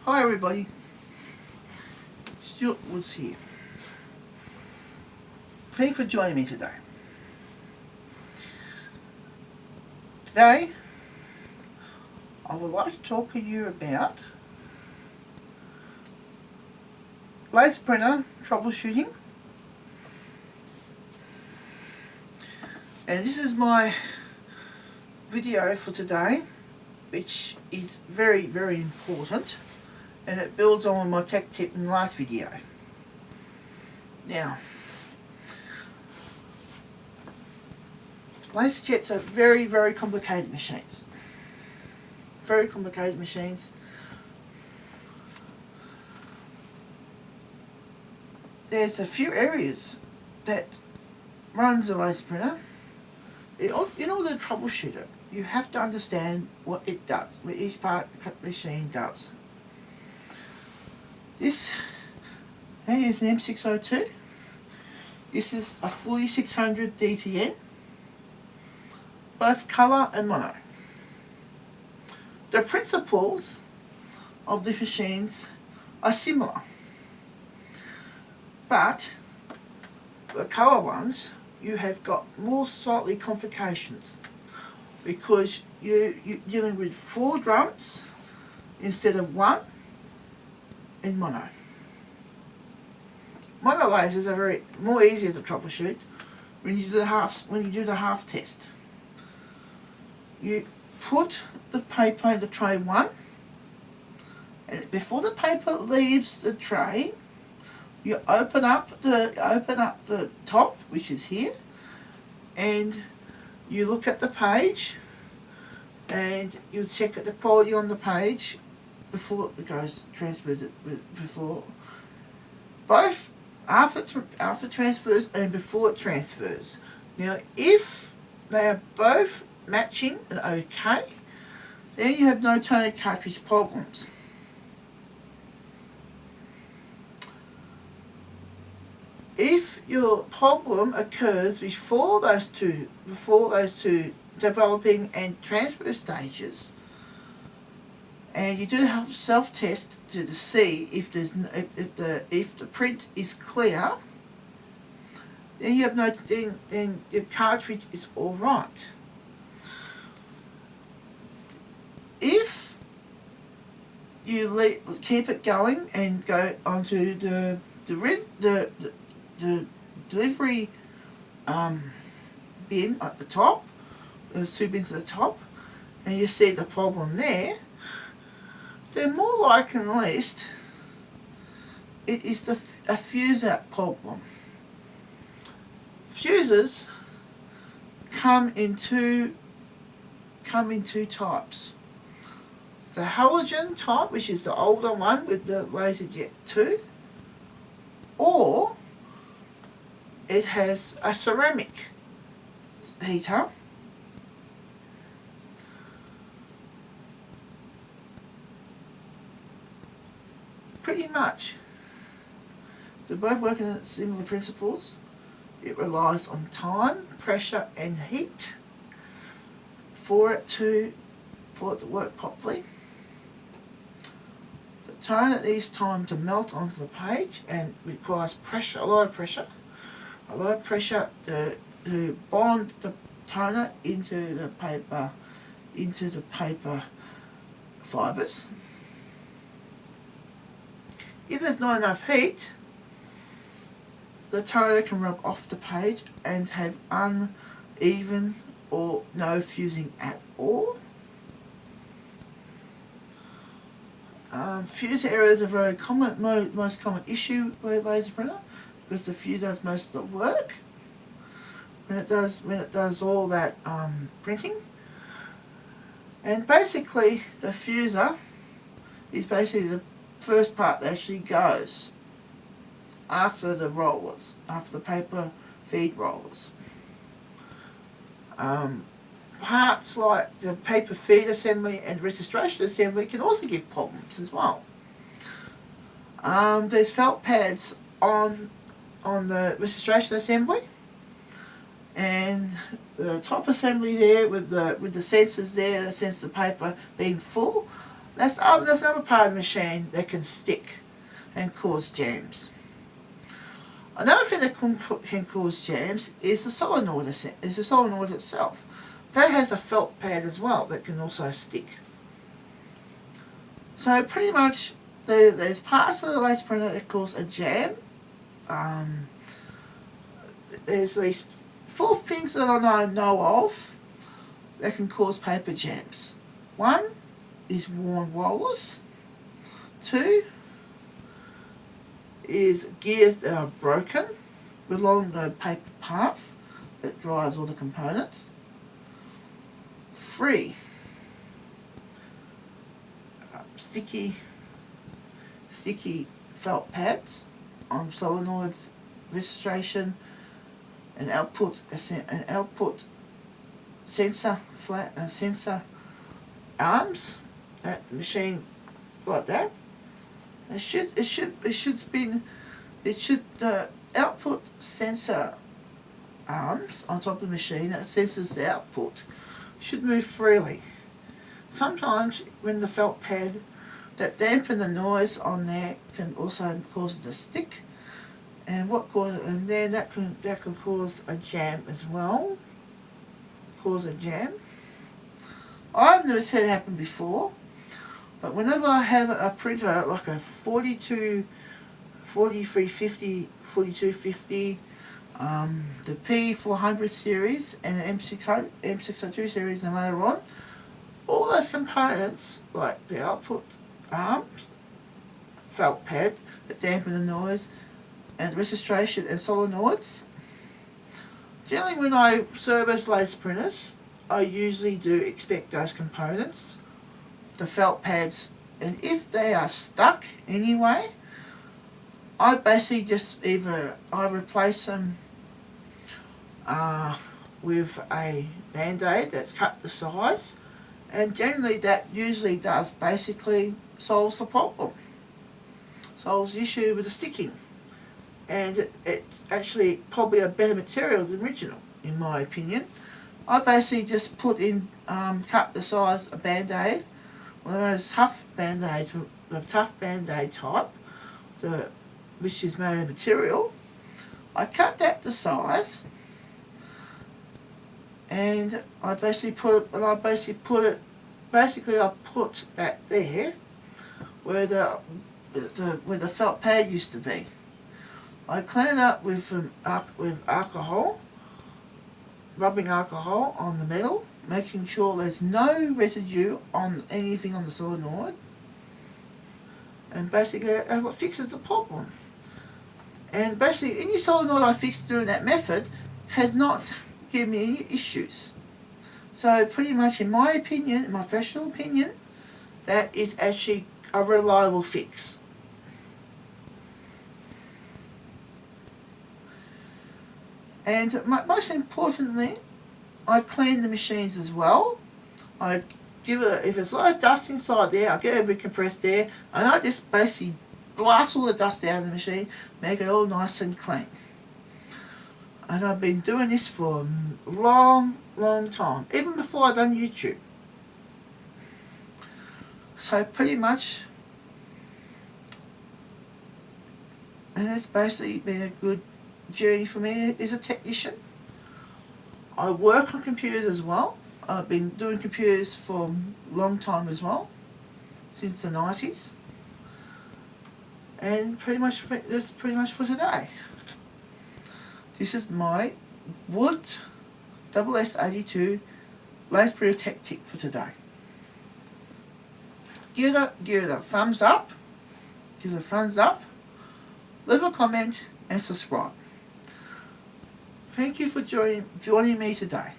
Hi everybody, Stuart Woods here. Thank you for joining me today. Today, I would like to talk to you about laser printer troubleshooting. And this is my video for today, which is very, very important. And it builds on my tech tip in the last video. Now, LaserJets are very, very complicated machines. Very complicated machines. There's a few areas that runs a laser printer. In order to troubleshoot it, you have to understand what it does, what each part of the machine does. This here is an M602. This is a 4600 DTN, both colour and mono. The principles of the machines are similar, but the colour ones, you have got more slightly complications because you're dealing with 4 drums instead of 1 in mono. Mono lasers are more easier to troubleshoot when you do the half test. You put the paper in the tray 1, and before the paper leaves the tray, you open up the top, which is here, and you look at the page, and you check at the quality on the page before it goes transferred. Before both after transfers and before it transfers. Now, if they are both matching and okay, then you have no toner cartridge problems. If your problem occurs before those two developing and transfer stages, and you do have self-test to see if the print is clear, then you have then your cartridge is all right. If you keep it going and go onto the delivery bin at the top, there's 2 bins at the top, and you see the problem there, then more likely than least it is a fuse out problem. Fuses come in two types. The halogen type, which is the older one with the LaserJet 2, or it has a ceramic heater. Pretty much, they're both working on similar principles. It relies on time, pressure and heat for it to work properly. The toner needs time to melt onto the page and requires pressure, a lot of pressure to bond the toner into the paper fibres. If there's not enough heat, the toner can rub off the page and have uneven or no fusing at all. Fuse errors are very common, most common issue with a laser printer, because the fuse does most of the work when it does all that printing. And basically, the fuser is basically the first part that actually goes after the rollers, after the paper feed rollers. Parts like the paper feed assembly and registration assembly can also give problems as well. There's felt pads on the registration assembly, and the top assembly there with the sensors there that sense the paper being full, That's another part of the machine that can stick and cause jams. Another thing that can cause jams is the solenoid itself. That has a felt pad as well that can also stick. So pretty much there's parts of the laser printer that cause a jam. There's at least 4 things that I know of that can cause paper jams. 1 is worn rollers. 2 is gears that are broken along the paper path that drives all the components. 3, sticky felt pads on solenoids, registration, and output sensor arms at the machine like that. The output sensor arms on top of the machine that senses the output should move freely. Sometimes when the felt pad that dampen the noise on there can also cause it to stick, and then that can cause a jam as well. I've never seen it happen before, but whenever I have a printer like a 4350, 4250, the P400 series and the M602 series, and later on, all those components like the output arms, felt pad that dampen the noise, and registration and solenoids. Generally when I service laser printers, I usually do expect those components, the felt pads, and if they are stuck anyway, I basically just I replace them with a band-aid that's cut the size, and generally that usually does basically solves the problem, solves the issue with the sticking, and it's actually probably a better material than original in my opinion. I basically just put in cut the size of band-aid, one of those tough band-aids, the tough band-aid type, which is made of material. I cut that to size, and I put that there where the felt pad used to be. I clean it up with alcohol, rubbing alcohol on the metal, making sure there's no residue on anything on the solenoid, and basically that's what fixes the problem. And basically any solenoid I fixed doing that method has not given me any issues. So pretty much in my opinion, in my professional opinion, that is actually a reliable fix. And most importantly, I clean the machines as well. I give it, if there's a lot of dust inside there, I get a bit compressed air, and I just basically blast all the dust out of the machine, make it all nice and clean. And I've been doing this for a long time, even before I've done YouTube. So pretty much, and it's basically been a good journey for me as a technician. I work on computers as well. I've been doing computers for a long time as well, since the 90s. And that's pretty much for today. This is my Wood SS82 laser printer tech tip for today. Give it a thumbs up, leave a comment and subscribe. Thank you for joining me today.